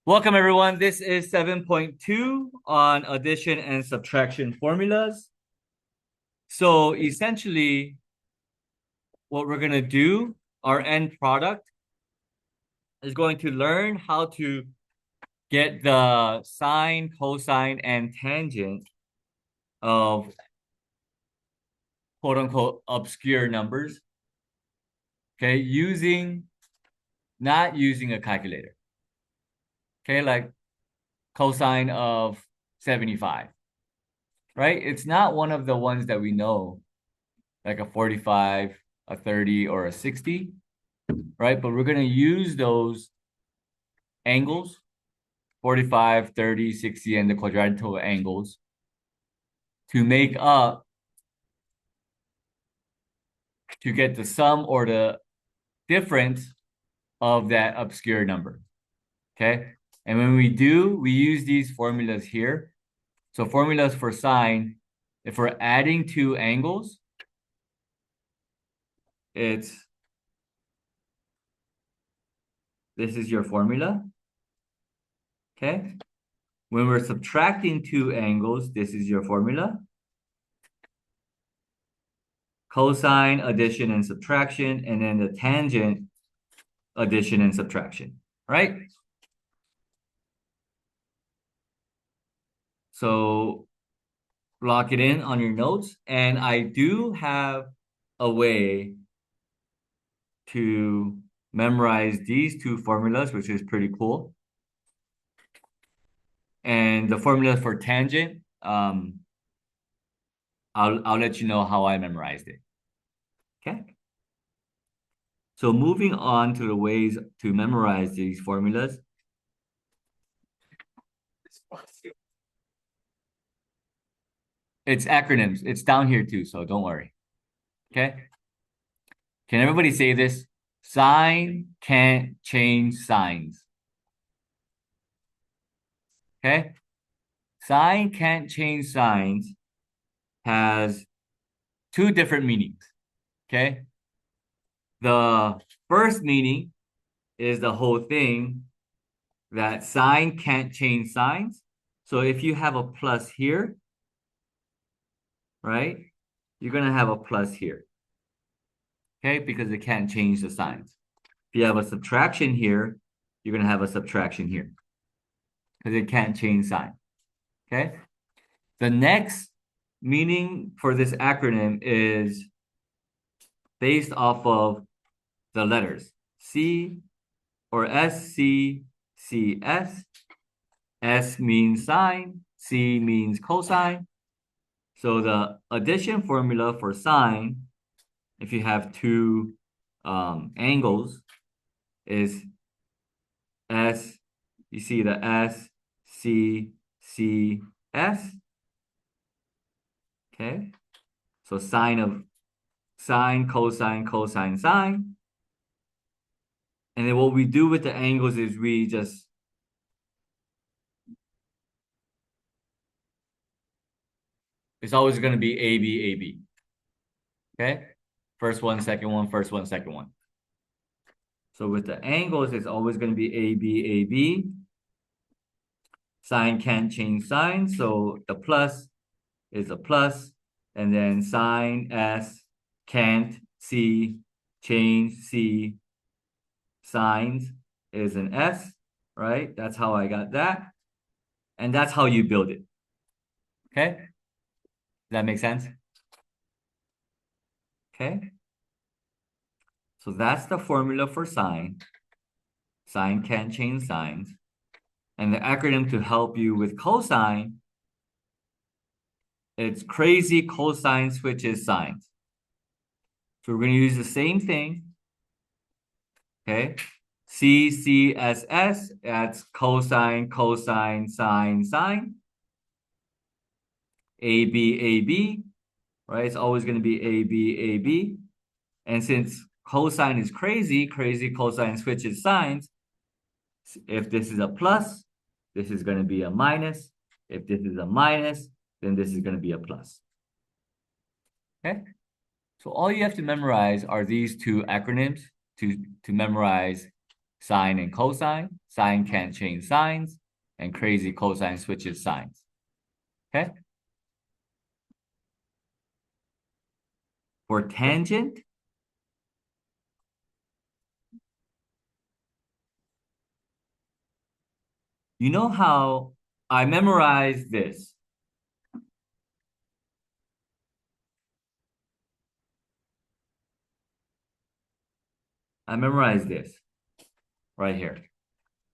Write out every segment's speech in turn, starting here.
Welcome everyone. This is 7.2 on addition and subtraction formulas. So essentially what we're going to do, our end product is going to learn how to get the sine, cosine, and tangent of quote unquote obscure numbers. Okay, not using a calculator. Okay, like cosine of 75, right? It's not one of the ones that we know, like a 45, a 30, or a 60, right? But we're going to use those angles, 45, 30, 60, and the quadrantal angles to make up, to get the sum or the difference of that obscure number, okay? And when we do, we use these formulas here. So formulas for sine, if we're adding two angles, this is your formula, okay? When we're subtracting two angles, this is your formula. Cosine, addition, and subtraction, and then the tangent, addition, and subtraction, right? So lock it in on your notes. And I do have a way to memorize these two formulas, which is pretty cool. And the formula for tangent, I'll let you know how I memorized it. Okay. So moving on to the ways to memorize these formulas. It's acronyms. It's down here too, so don't worry. Okay. Can everybody say this? Sine can't change signs. Okay. Sine can't change signs has two different meanings. Okay. The first meaning is the whole thing that sine can't change signs. So if you have a plus here, right, you're going to have a plus here. Okay, because it can't change the signs. If you have a subtraction here, you're going to have a subtraction here because it can't change sign. Okay. The next meaning for this acronym is based off of the letters C or S, C, C, S. S means sine, C means cosine. So the addition formula for sine, if you have two angles, is S, you see the S, C, C, S. Okay. So sine, cosine, cosine, sine. And then what we do with the angles is we just it's always going to be A, B, A, B. Okay. First one, second one, first one, second one. So with the angles, it's always going to be A, B, A, B. Sine can't change sign, so the plus is a plus, and then sine S can't C change C signs is an S, right? That's how I got that. And that's how you build it. Okay? Does that make sense? Okay. So that's the formula for sine. Sine can't change signs. And the acronym to help you with cosine, it's crazy cosine switches signs. So we're going to use the same thing. Okay. C, C, S, S, that's cosine, cosine, sine, sine. A, B, A, B, right? It's always going to be A, B, A, B. And since cosine is crazy, crazy cosine switches signs. If this is a plus, this is going to be a minus. If this is a minus, then this is going to be a plus. Okay. So all you have to memorize are these two acronyms to memorize sine and cosine. Sine can't change signs, and crazy cosine switches signs. Okay? For tangent, you know how I memorized this. I memorized this right here.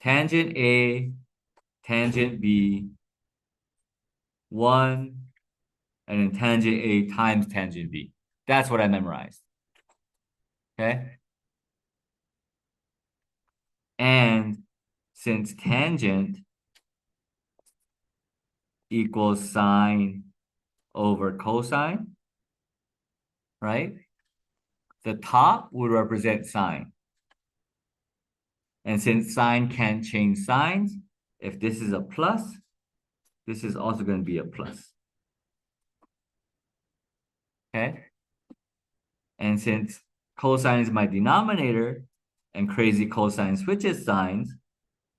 Tangent A, tangent B, 1, and then tangent A times tangent B. That's what I memorized. Okay? And since tangent equals sine over cosine, right? The top would represent sine. And since sine can't change signs, if this is a plus, this is also going to be a plus. Okay? And since cosine is my denominator and crazy cosine switches signs,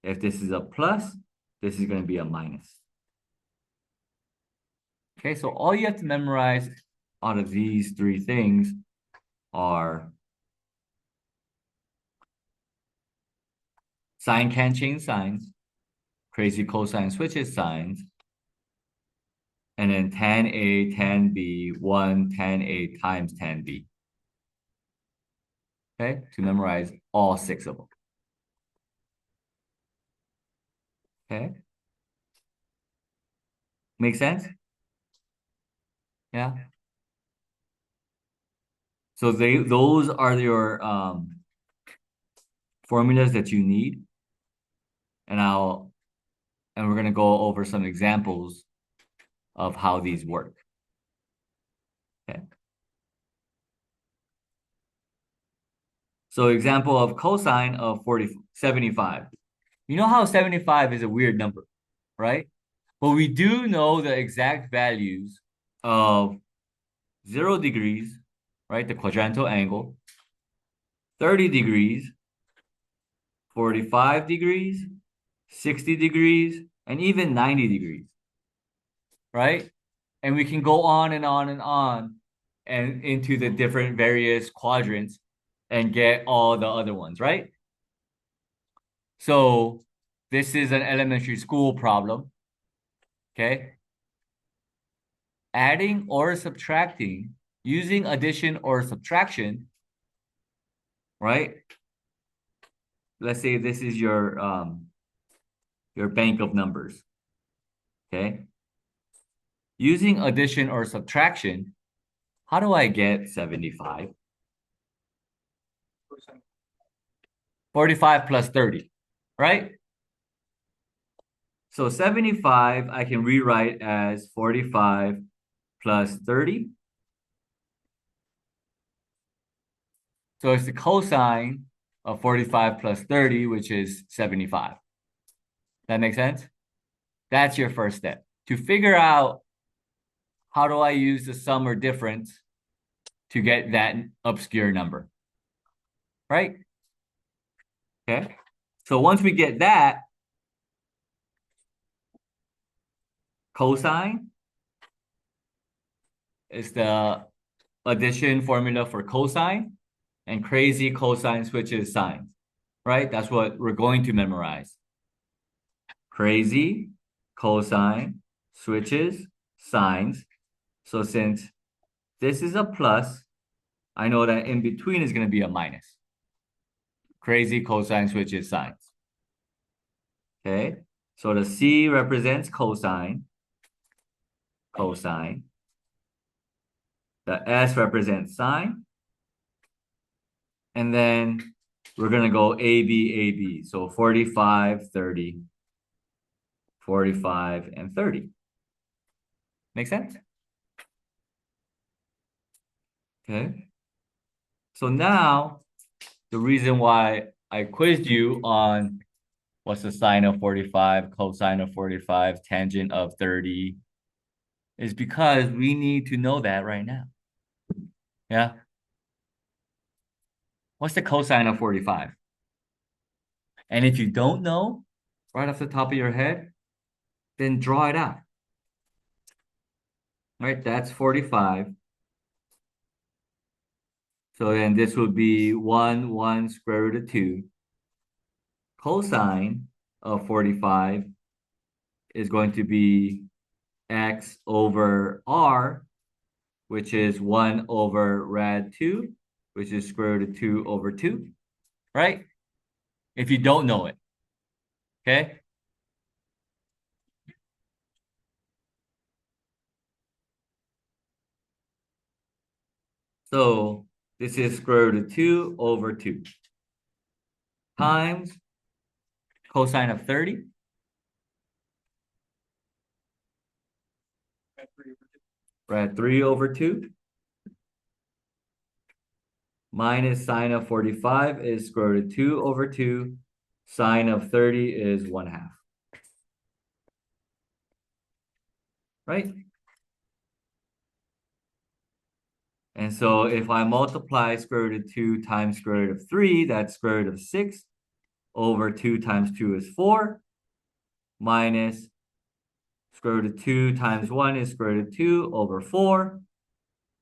if this is a plus, this is going to be a minus. Okay, so all you have to memorize out of these three things are sine can't change signs, crazy cosine switches signs, and then tan A, tan B, 1 tan A times tan B. Okay, to memorize all 6 of them. Okay, make sense? Yeah. So those are your formulas that you need, and we're gonna go over some examples of how these work. Okay. So example of cosine of 75. You know how 75 is a weird number, right? But we do know the exact values of 0 degrees, right? The quadrantal angle, 30 degrees, 45 degrees, 60 degrees, and even 90 degrees, right? And we can go on and on and on and into the different various quadrants and get all the other ones, right? So this is an elementary school problem, okay? Adding or subtracting using addition or subtraction, right? Let's say this is your bank of numbers, okay? Using addition or subtraction, how do I get 75? 45 plus 30, right? So 75, I can rewrite as 45 plus 30. So it's the cosine of 45 plus 30, which is 75. That makes sense? That's your first step. To figure out how do I use the sum or difference to get that obscure number, right? Okay. So once we get that, cosine is the addition formula for cosine, and crazy cosine switches signs, right? That's what we're going to memorize. Crazy cosine switches signs. So since this is a plus, I know that in between is going to be a minus. Crazy cosine switches signs. Okay, so the C represents cosine. Cosine. The S represents sine. And then we're going to go A, B, A, B. So 45, 30, 45, and 30. Make sense? Okay. So now, the reason why I quizzed you on what's the sine of 45, cosine of 45, tangent of 30, is because we need to know that right now. Yeah. What's the cosine of 45? And if you don't know, right off the top of your head, then draw it out. Right, that's 45. So then this would be 1 square root of 2. Cosine of 45 is going to be x over r, which is 1 over rad 2, which is square root of 2 over 2, right? If you don't know it, okay? So this is square root of 2 over 2 times cosine of 30. Rad 3 over 2 minus sine of 45 is square root of 2 over 2. Sine of 30 is 1/2. Right? And so if I multiply square root of 2 times square root of 3, that's square root of 6 over 2 times 2 is 4, minus square root of 2 times 1 is square root of 2 over 4,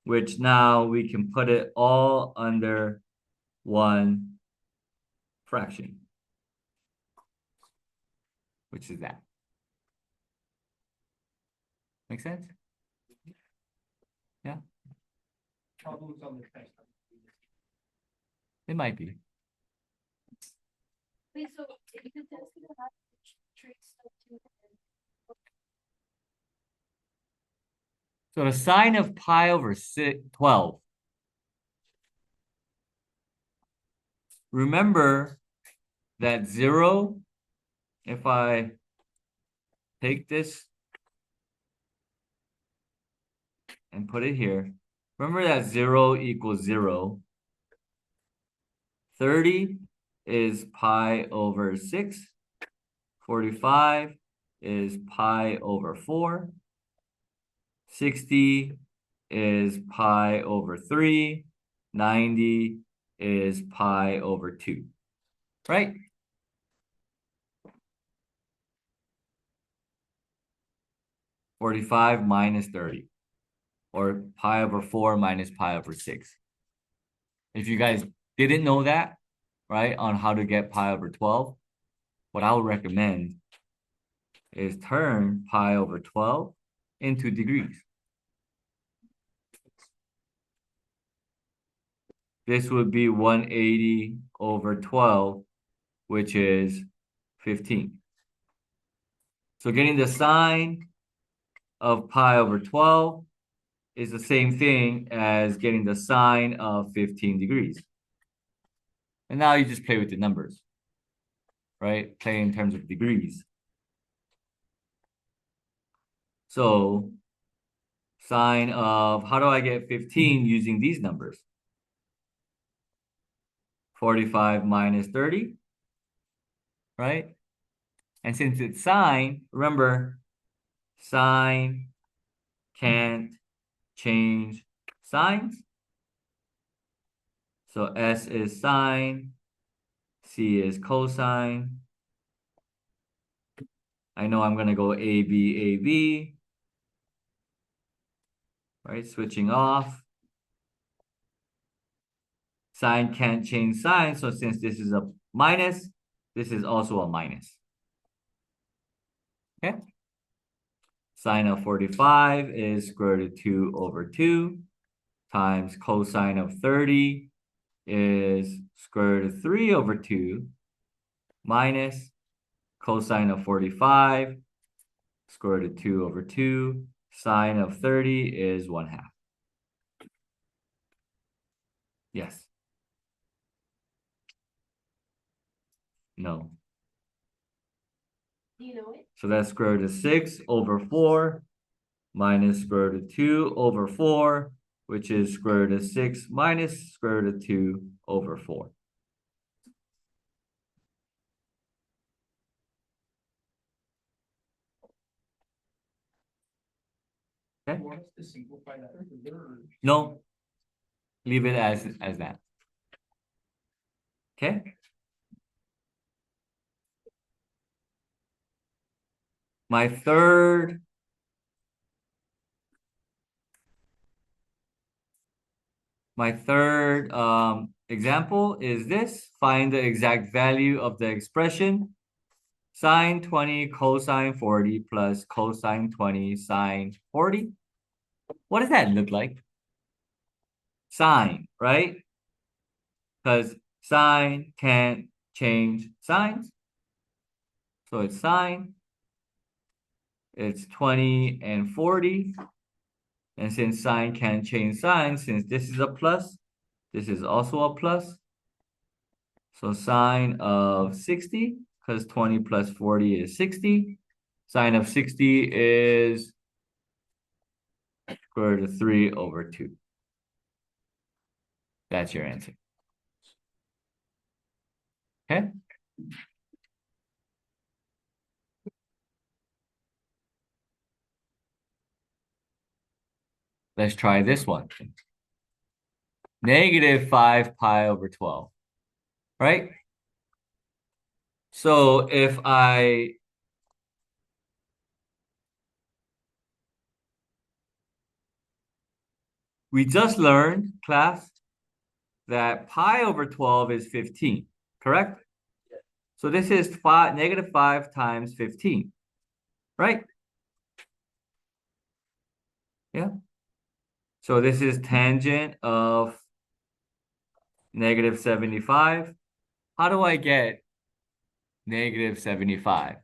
which now we can put it all under one fraction, which is that. Make sense? Yeah, it might be. Wait, so if you could test me about trig stuff too. So the sine of pi over 12. Remember that 0, if I take this and put it here, remember that 0 equals 0. 30 is pi over 6. 45 is pi over 4. 60 is pi over 3. 90 is pi over 2. Right? (45 minus 30), or pi over 4 minus pi over 6. If you guys didn't know that, right, on how to get pi over 12, what I would recommend is turn pi over 12 into degrees. This would be 180 over 12, which is 15. So getting the sine of pi over 12 is the same thing as getting the sine of 15 degrees. And now you just play with the numbers, right? Play in terms of degrees. So sine of, how do I get 15 using these numbers? 45 minus 30, right? And since it's sine, remember, sine can't change signs. So S is sine, C is cosine. I know I'm gonna go AB, right? Switching off. Sine can't change sign, so since this is a minus, this is also a minus. Okay? Sine of 45 is square root of 2 over 2 times cosine of 30 is square root of 3 over 2 minus cosine of 45 square root of 2 over 2. Sine of 30 is 1/2. Yes. No. Do you know it? So that's square root of 6 over 4 minus square root of 2 over 4, which is square root of 6 minus square root of 2 over 4. Okay? No, leave it as that. Okay? My third example is this. Find the exact value of the expression sine 20 cosine 40 plus cosine 20 sine 40. What does that look like? Sine, right? Because sine can't change signs. So it's sine. It's 20 and 40. And since sine can't change signs, since this is a plus, this is also a plus. So sine of 60, because 20 plus 40 is 60. Sine of 60 is square root of 3 over 2. That's your answer. Okay? Let's try this one. Negative 5 pi over 12, right? So if we just learned, class, that pi over 12 is 15, correct? So this is negative 5 times 15, right? Yeah. So this is tangent of negative 75. How do I get negative 75?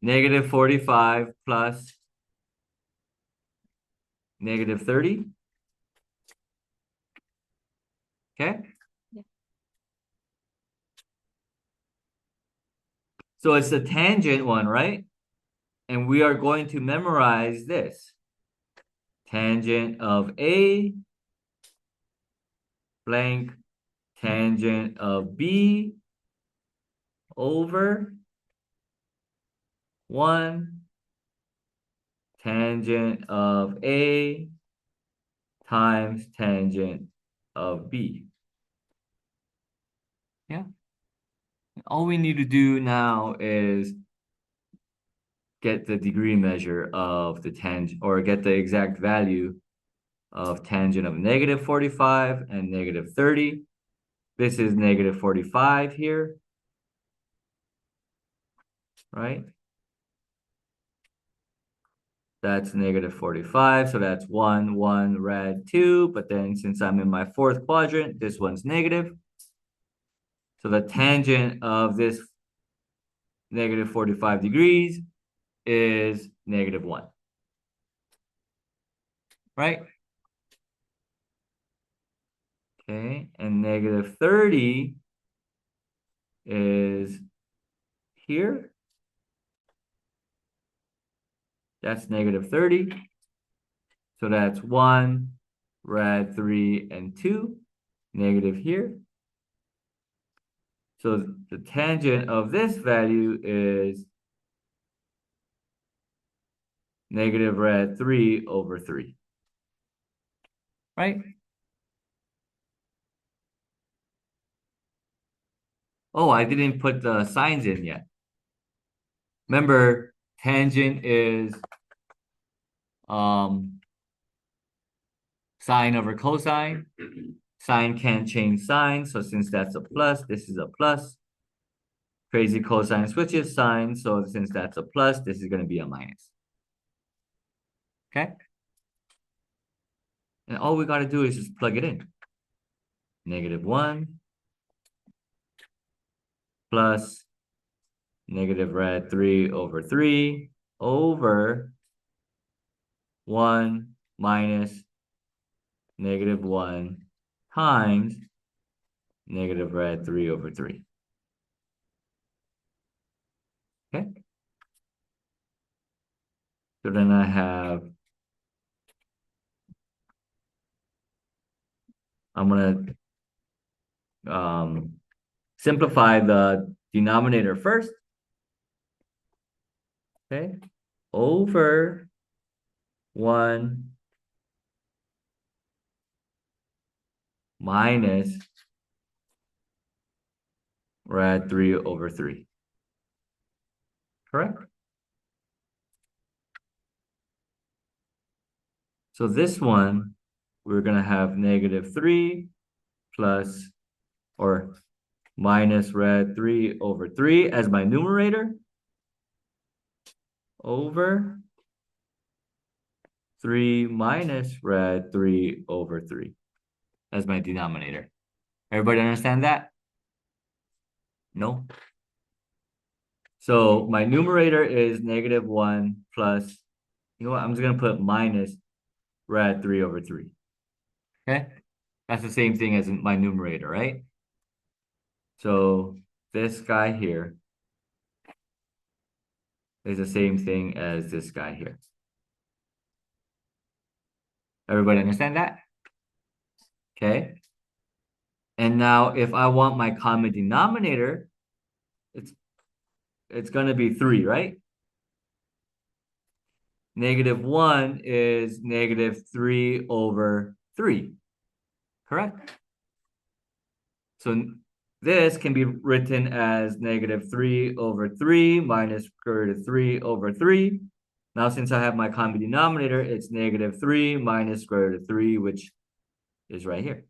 Negative 45 plus negative 30. Okay. Yeah. So it's the tangent one, right? And we are going to memorize this. Tangent of A blank tangent of B over 1 tangent of A times tangent of B. Yeah. All we need to do now is get the degree measure of the tangent, or get the exact value of tangent of negative 45 and negative 30. This is negative 45 here, right? That's negative 45, so that's 1, 1, rad 2, but then since I'm in my fourth quadrant, this one's negative. So the tangent of this negative 45 degrees is negative 1, right? Okay, and negative 30 is here. That's negative 30. So that's 1, rad 3, and 2, negative here. So the tangent of this value is negative rad 3 over 3. Right? Oh, I didn't put the signs in yet. Remember, tangent is sine over cosine. Sine can't change sign, so since that's a plus, this is a plus. Crazy cosine switches sign, so since that's a plus, this is going to be a minus. Okay? And all we got to do is just plug it in. Negative 1 plus negative rad 3 over 3 over 1 minus negative 1 times negative rad 3 over 3. Okay? So then I'm going to simplify the denominator first. Okay? Over 1 minus rad 3 over 3. Correct? So this one, we're going to have negative 3 plus or minus rad 3 over 3 as my numerator over 3 minus rad 3 over 3 as my denominator. Everybody understand that? No? So my numerator is negative 1 plus, you know what? I'm just going to put minus rad 3 over 3. Okay? That's the same thing as my numerator, right? So this guy here is the same thing as this guy here. Everybody understand that? Okay. And now if I want my common denominator, it's going to be 3, right? Negative 1 is negative 3 over 3. Correct? So this can be written as negative 3 over 3 minus square root of 3 over 3. Now, since I have my common denominator, it's negative 3 minus square root of 3, which is right here.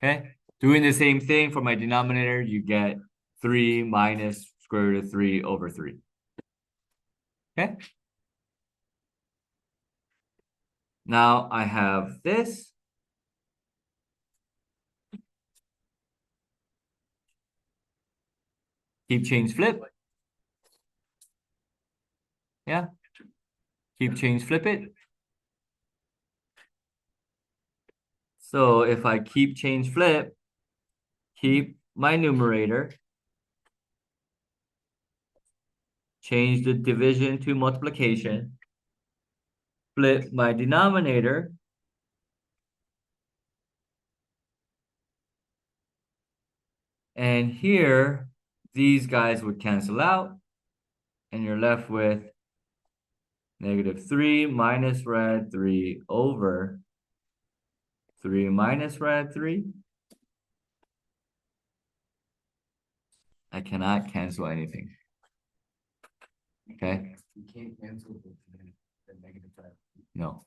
Okay? Doing the same thing for my denominator, you get 3 minus square root of 3 over 3. Okay? Now I have this. Keep, change, flip. Yeah. Keep, change, flip it. So if I keep, change, flip, keep my numerator, change the division to multiplication, flip my denominator, and here, these guys would cancel out, and you're left with negative 3 minus rad 3 over 3 minus rad 3. I cannot cancel anything. Okay? You can't cancel the negative side. No.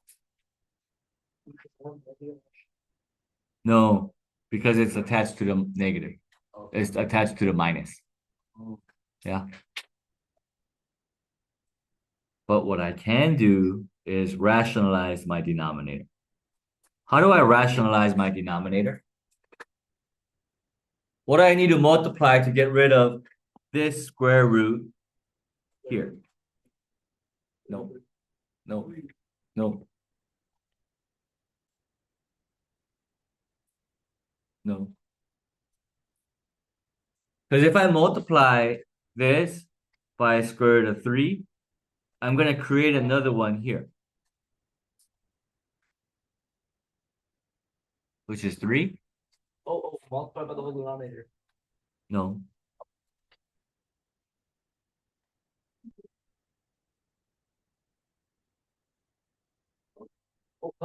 No, because it's attached to the negative. Okay. It's attached to the minus. Oh. Yeah. But what I can do is rationalize my denominator. How do I rationalize my denominator? What do I need to multiply to get rid of this square root here? No, no, no, no. Because if I multiply this by square root of 3, I'm going to create another one here, which is 3. Oh, multiply by the whole denominator. No.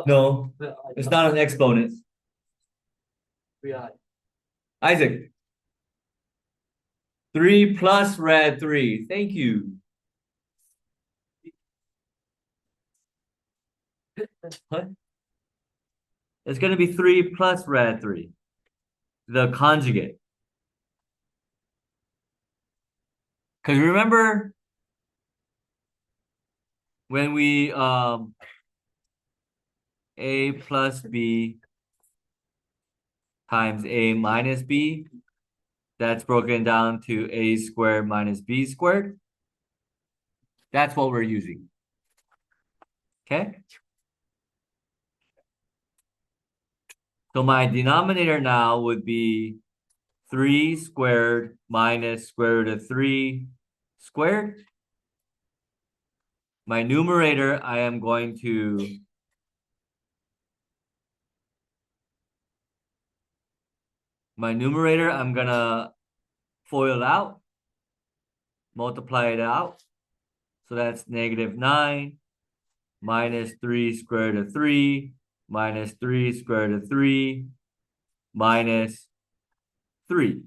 No, it's not an exponent. Isaac. 3 plus rad 3. Thank you. What? It's going to be 3 plus rad 3. The conjugate. Because remember when we a plus b times a minus b, that's broken down to a squared minus b squared. That's what we're using. Okay? So my denominator now would be 3 squared minus square root of 3 squared. My numerator, I am going to I'm gonna FOIL out, multiply it out. So that's negative 9 minus 3 square root of 3 minus 3 square root of 3 minus 3.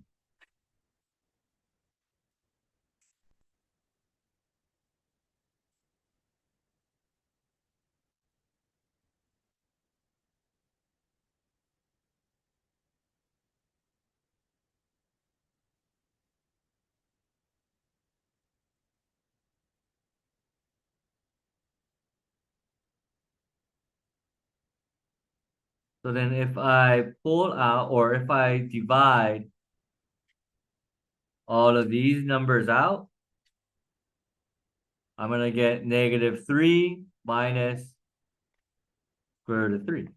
So then if I pull out, or if I divide all of these numbers out, I'm going to get negative 3 minus square root of 3.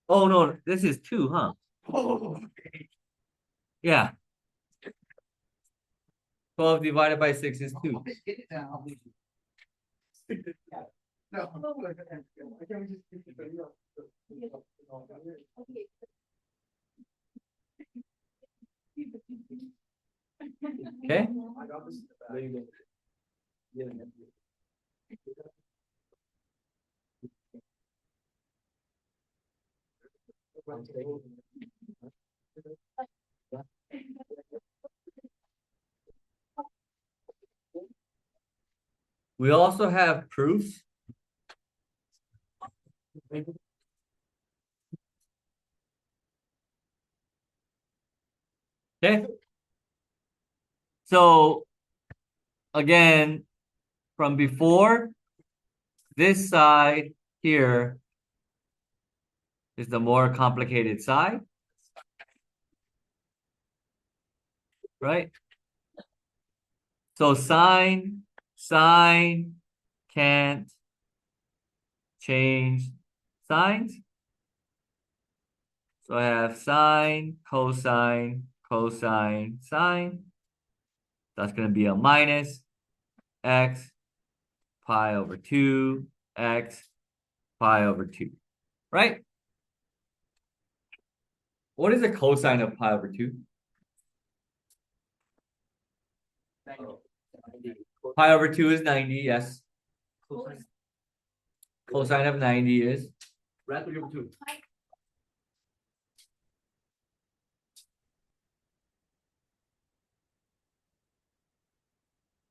Oh, no, this is 2, huh? Yeah. 12 divided by 6 is 2. Okay. We also have proofs. Okay. So again, from before, this side here is the more complicated side, right? So sine can't change signs. So I have sine, cosine, cosine, sine. That's going to be a minus x pi over 2, x pi over 2, right? What is the cosine of pi over 2? Pi over 2 is 90, yes. Cosine of 90 is? Radical over 2.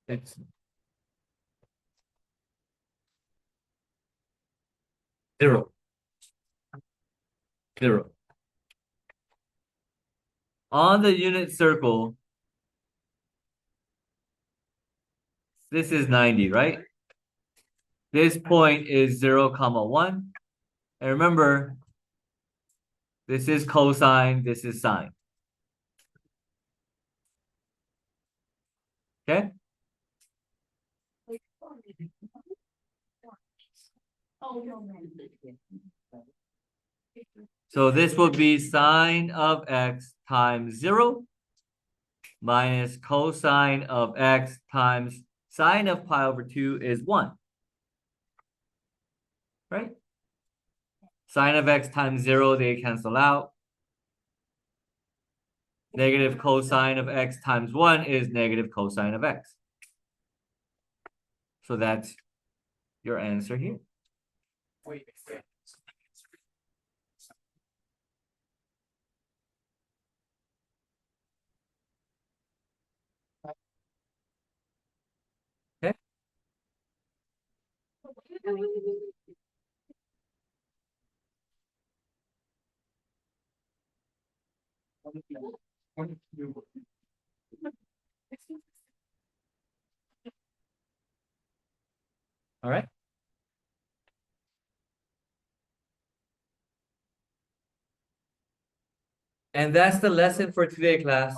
It's 0. 0. On the unit circle, this is 90, right? This point is 0, comma 1. And remember, this is cosine, this is sine. Okay? So this will be sine of x times 0 minus cosine of x times sine of pi over 2 is 1. Right? Sine of x times 0, they cancel out. Negative cosine of x times 1 is negative cosine of x. So that's your answer here. Okay. All right. And that's the lesson for today, class.